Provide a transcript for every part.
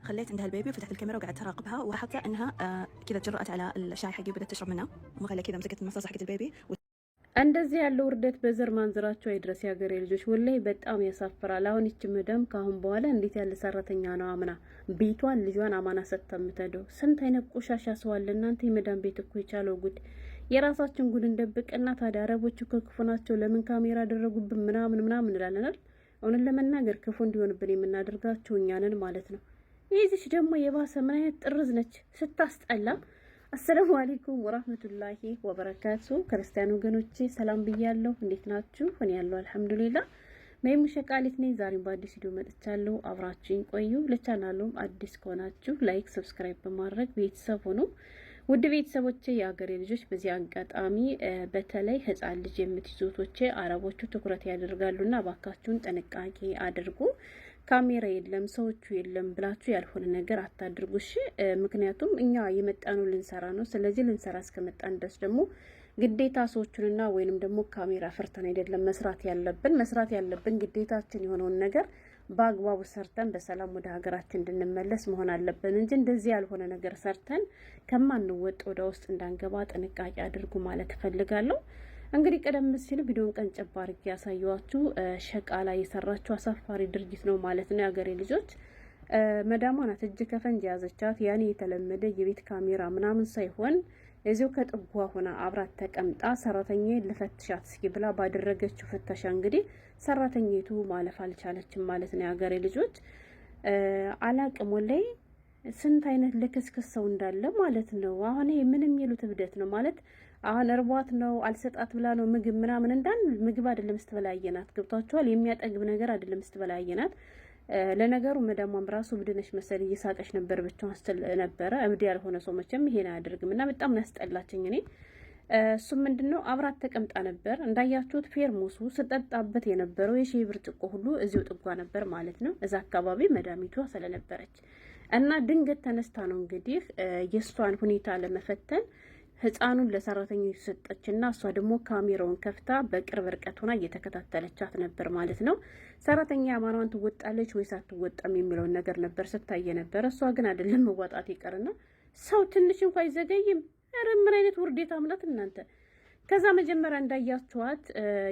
خليت عندها البيبي وفتحت الكاميرا وقعدت اراقبها وحتى انها كذا تجرأت على الشاي حقي وبدت تشرب منه ومخليه كذا مسكت المصاصه حقت البيبي እንደዚህ ያለው ውርደት በዘር ማንዝራቸው አይድረስ ያገሬ ልጆች ወላሂ በጣም ያሳፍራል። አሁን እቺ መዳም ካሁን በኋላ እንዴት ያለ ሰራተኛ ነው አምና ቤቷን ልጇን አማና ሰተምተደው ስንት አይነት ቆሻሻ ሰው አለ እናንተ። የመዳም ቤት እኮ የቻለው ጉድ የራሳችን ጉድ እንደብቅና ታዲያ አረቦቹ ከክፉ ናቸው ለምን ካሜራ አደረጉብን ምናምን እንላለናል። አሁን ለመናገር ክፉ እንዲሆንብን የምናደርጋቸው እኛ ነን ማለት ነው። ይህች ደግሞ የባሰ ምን አይነት ጥርዝ ነች ስታስጠላ። አሰላሙ አለይኩም ወራህመቱላሂ ወበረካቱ። ክርስቲያን ወገኖቼ ሰላም ብያለሁ። እንዴት ናችሁ? እኔ ያለው አልሐምዱሊላህ መይሙ ሸቃሊት ነኝ። ዛሬም በአዲስ ቪዲዮ መጥቻለሁ። አብራችሁኝ ቆዩ። ለቻናሉም አዲስ ከሆናችሁ ላይክ፣ ሰብስክራይብ በማድረግ ቤተሰብ ሁኑ። ውድ ቤተሰቦቼ የአገሬ ልጆች በዚህ አጋጣሚ በተለይ ህፃን ልጅ የምትይዙቶቼ አረቦቹ ትኩረት ያደርጋሉና ባካችሁን ጥንቃቄ አድርጉ። ካሜራ የለም ሰዎቹ የለም ብላችሁ ያልሆነ ነገር አታድርጉ እሺ። ምክንያቱም እኛ የመጣነው ልንሰራ ነው። ስለዚህ ልንሰራ እስከመጣን ድረስ ደግሞ ግዴታ ሰዎቹንና ወይንም ደግሞ ካሜራ ፈርተን አይደለም መስራት ያለብን ግዴታችን የሆነውን ነገር በአግባቡ ሰርተን በሰላም ወደ ሀገራችን እንድንመለስ መሆን አለብን እንጂ እንደዚህ ያልሆነ ነገር ሰርተን ከማንወጥ ወደ ውስጥ እንዳንገባ ጥንቃቄ አድርጉ ማለት እፈልጋለሁ። እንግዲህ ቀደም ሲል ቪዲዮን ቀንጨብ አድርጌ ያሳየኋችሁ ሸቃላ የሰራችሁ አሳፋሪ ድርጊት ነው ማለት ነው። የሀገሬ ልጆች መዳሟ ናት እጅ ከፈንጅ ያዘቻት። ያኔ የተለመደ የቤት ካሜራ ምናምን ሳይሆን እዚው ከጥጓ ሆና አብራት ተቀምጣ ሰራተኛዬ ልፈትሻት እስኪ ብላ ባደረገችው ፍተሻ እንግዲህ ሰራተኛይቱ ማለፍ አልቻለችም ማለት ነው። የሀገሬ ልጆች አላቅም ወላሂ ስንት አይነት ልክስክስ ሰው እንዳለ ማለት ነው። አሁን ይሄ ምንም የሚሉት እብደት ነው ማለት አሁን እርቧት ነው አልሰጣት ብላ ነው ምግብ ምናምን እንዳን ምግብ አይደለም ስትበላየናት ገብቷቸዋል። የሚያጠግብ ነገር አይደለም ስትበላየናት። ለነገሩ መዳሟም ራሱ እብድነሽ መሰል እየሳቀሽ ነበር ብቻዋን ስትል ነበረ። እብድ ያልሆነ ሰው መቼም ይሄን አያደርግም እና በጣም ያስጠላችኝ እኔ። እሱም ምንድነው አብራት ተቀምጣ ነበር እንዳያችሁት ፌርሙሱ ስጠጣበት የነበረው የሺህ ብርጭቆ ሁሉ እዚሁ ጥጓ ነበር ማለት ነው። እዛ አካባቢ መዳሚቷ ስለነበረች እና ድንገት ተነስታ ነው እንግዲህ የሷን ሁኔታ ለመፈተን ህፃኑን ለሰራተኞች ሰጠችና እሷ ደግሞ ካሜራውን ከፍታ በቅርብ ርቀት ሆና እየተከታተለቻት ነበር ማለት ነው። ሰራተኛ አማኗን ትወጣለች ወይስ አትወጣም የሚለውን ነገር ነበር ስታየ ነበር። እሷ ግን አይደለም መዋጣት ይቀርና ሰው ትንሽ እንኳን አይዘገይም። ኧረ ምን አይነት ውርዴታ አምናት እናንተ። ከዛ መጀመሪያ እንዳያችኋት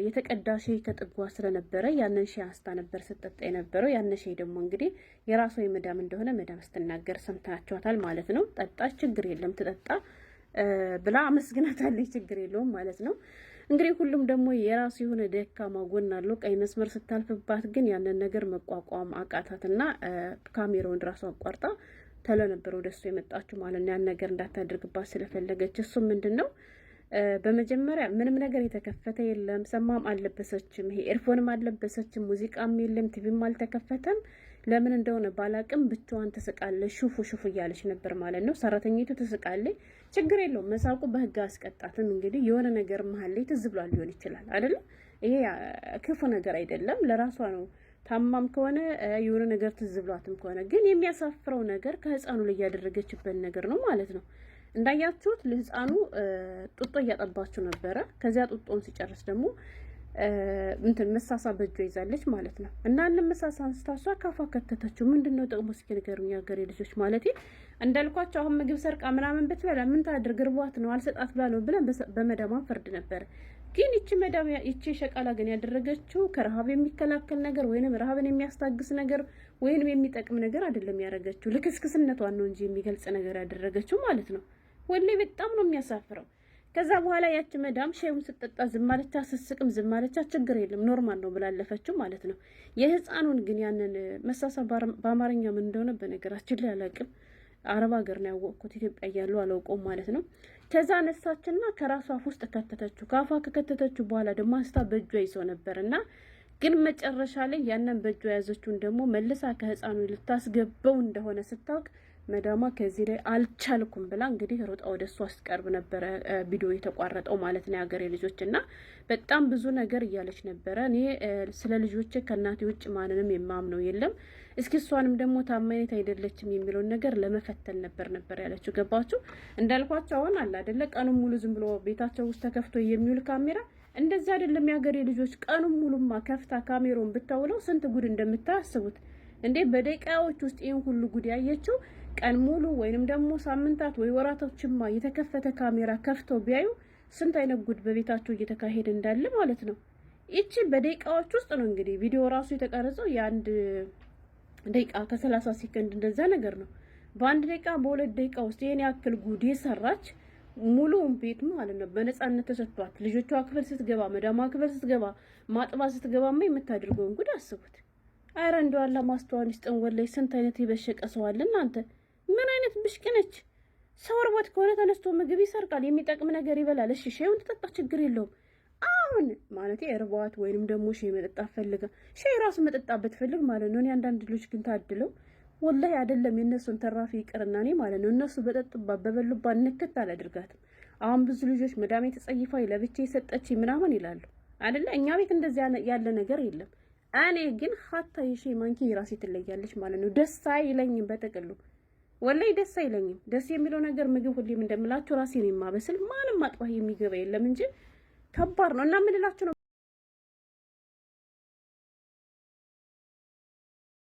የተቀዳ ሻይ ከጥጓ ስለነበረ ያንን ሻይ አስታ ነበር ስትጠጣ የነበረው። ያንን ሻይ ደግሞ እንግዲህ የራሷ የመዳም እንደሆነ መዳም ስትናገር ሰምታችኋታል ማለት ነው። ጠጣች ችግር የለም ትጠጣ ብላ አመስግናታለች ችግር የለውም ማለት ነው። እንግዲህ ሁሉም ደግሞ የራሱ የሆነ ደካማ ጎን አለው። ቀይ መስመር ስታልፍባት ግን ያንን ነገር መቋቋም አቃታትና ካሜራውን ራሱ አቋርጣ ተለ ነበር ወደሱ የመጣችው ማለት ነው። ያን ነገር እንዳታደርግባት ስለፈለገች እሱ ምንድነው በመጀመሪያ ምንም ነገር የተከፈተ የለም። ሰማም አልለበሰችም፣ ይሄ ኤርፎንም አልለበሰችም፣ ሙዚቃም የለም፣ ቲቪም አልተከፈተም። ለምን እንደሆነ ባላቅም ብቻዋን ተስቃለች። ሹፉ እያለች ነበር ማለት ነው። ሰራተኛይቱ ተስቃለች። ችግር የለውም መሳቁ በህግ አስቀጣትም። እንግዲህ የሆነ ነገር መሀል ላይ ትዝ ብሏል ሊሆን ይችላል አይደለም። ይሄ ክፉ ነገር አይደለም፣ ለራሷ ነው። ታማም ከሆነ የሆነ ነገር ትዝ ብሏትም ከሆነ ግን የሚያሳፍረው ነገር ከህፃኑ ላይ ያደረገችበት ነገር ነው ማለት ነው። እንዳያችሁት ለህፃኑ ጡጦ እያጠባችሁ ነበረ። ከዚያ ጡጦን ሲጨርስ ደግሞ እንትን መሳሳ በእጇ ይዛለች ማለት ነው። እና ለመሳሳ አንስታሷ ካፋ ከተተችው። ምንድነው ጥቅሙ እስኪ ንገሩኝ የሀገሬ ልጆች። ማለት እንዳልኳቸው አሁን ምግብ ሰርቃ ምናምን ብትበላ ምን ታድርግ? እርቧት ነው አልሰጣት ብላ ነው ብለን በመዳሟ ፈርድ ነበር። ግን ይቺ ሸቃላ ግን ያደረገችው ከረሃብ የሚከላከል ነገር ወይንም ረሃብን የሚያስታግስ ነገር ወይንም የሚጠቅም ነገር አይደለም ያደረገችው። ልክስክስነቷን ነው እንጂ የሚገልጽ ነገር ያደረገችው ማለት ነው። ወላሂ በጣም ነው የሚያሳፍረው። ከዛ በኋላ ያቺ መዳም ሻዩን ስትጠጣ ዝም አለቻ፣ ስትስቅም ዝም አለቻ። ችግር የለም ኖርማል ነው ብላለፈችው ማለት ነው። የህፃኑን ግን ያንን መሳሳ በአማርኛ ምን እንደሆነ በነገራችን ላይ አላውቅም። አረብ ሀገር ነው ያወቅኩት፣ ኢትዮጵያ እያለሁ አላውቀውም ማለት ነው። ከዛ አነሳችና ከራሷ አፍ ውስጥ ከተተችው። ከአፏ ከከተተችው በኋላ ደግሞ አንስታ በእጇ ይዘው ነበርና ግን መጨረሻ ላይ ያንን በእጇ ያዘችውን ደግሞ መልሳ ከህፃኑ ልታስገባው እንደሆነ ስታውቅ መዳማ ከዚህ ላይ አልቻልኩም ብላ እንግዲህ ሮጣ ወደሱ አስቀርብ ነበረ ቪዲዮ የተቋረጠው ማለት ነው። የሀገሬ ልጆች እና በጣም ብዙ ነገር እያለች ነበረ። እኔ ስለ ልጆቼ ከእናቴ ውጭ ማንንም የማምነው የለም፣ እስኪ እሷንም ደግሞ ታማኝት አይደለችም የሚለውን ነገር ለመፈተን ነበር ያለችው። ገባችሁ? እንዳልኳቸው አሁን አለ አይደለ ቀኑን ሙሉ ዝም ብሎ ቤታቸው ውስጥ ተከፍቶ የሚውል ካሜራ እንደዛ አይደለም የሀገሬ ልጆች። ቀኑን ሙሉማ ከፍታ ካሜራውን ብታውለው ስንት ጉድ እንደምታስቡት እንዴ በደቂቃዎች ውስጥ ይሄን ሁሉ ጉድ ያየችው ቀን ሙሉ ወይንም ደግሞ ሳምንታት ወይ ወራቶችማ የተከፈተ ካሜራ ከፍተው ቢያዩ ስንት አይነት ጉድ በቤታቸው እየተካሄደ እንዳለ ማለት ነው። ይቺ በደቂቃዎች ውስጥ ነው እንግዲህ ቪዲዮ ራሱ የተቀረጸው የአንድ ደቂቃ ከ30 ሰከንድ እንደዛ ነገር ነው። በአንድ ደቂቃ በሁለት ደቂቃ ውስጥ ይሄን ያክል ጉድ የሰራች ሙሉውን ቤት ማለት ነው በነፃነት ተሰጥቷት ልጆቿ ክፍል ስትገባ መዳሟ ክፍል ስትገባ ማጥባ ስትገባማ የምታደርገውን ጉድ አስቡት። አረ እንደው አላህ ማስተዋል ይስጠን። ወላሂ ስንት አይነት የበሸቀ ሰው አለ እናንተ። ምን አይነት ብሽቅ ነች? ሰው እርቦት ከሆነ ተነስቶ ምግብ ይሰርቃል፣ የሚጠቅም ነገር ይበላል። እሺ ሼውን ተጠጣ ችግር የለውም። አሁን ማለት እርቧት ወይንም ደግሞ ሼ መጠጣት ፈልጋ ሼ ራሱ መጠጣት ብትፈልግ ማለት ነው። እኔ አንዳንድ ልጆች ግን ታድለው ወላሂ አይደለም የነሱን ተራፊ ይቅርና እኔ ማለት ነው እነሱ በጠጡባት በበሉባት ንክት አላድርጋትም። አሁን ብዙ ልጆች መዳሜ ተጸይፋይ ለብቻ የሰጠች ምናምን ይላሉ አይደለ? እኛ ቤት እንደዚህ ያለ ነገር የለም። እኔ ግን ሀታ የሼ ማንኪ ራሴ ትለያለች ማለት ነው። ደስ አይለኝም በጥቅሉ ወላሂ ደስ አይለኝም። ደስ የሚለው ነገር ምግብ ሁሌም እንደምላችሁ ራሴን የማበስል ማንም ማጥባህ የሚገባ የለም እንጂ ከባድ ነው እና ምን እላችሁ ነው